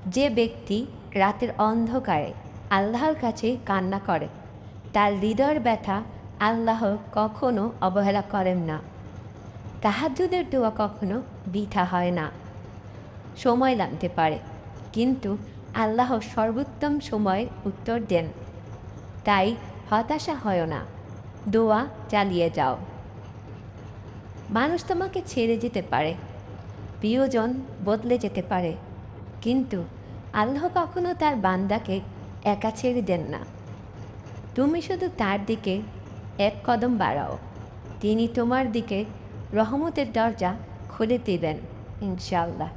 যে ব্যক্তি রাতের অন্ধকারে আল্লাহর কাছে কান্না করে তার হৃদয়ের ব্যথা আল্লাহ কখনো অবহেলা করেন না। তাহাজ্জুদের দোয়া কখনো বৃথা হয় না। সময় লাগতে পারে, কিন্তু আল্লাহ সর্বোত্তম সময়ে উত্তর দেন। তাই হতাশা হয় না, দোয়া চালিয়ে যাও। মানুষ তোমাকে ছেড়ে যেতে পারে, প্রিয়জন বদলে যেতে পারে, কিন্তু আল্লাহ কখনো তার বান্দাকে একা ছেড়ে দেন না। তুমি শুধু তার দিকে এক কদম বাড়াও, তিনি তোমার দিকে রহমতের দরজা খুলে দেবেন ইনশাআল্লাহ।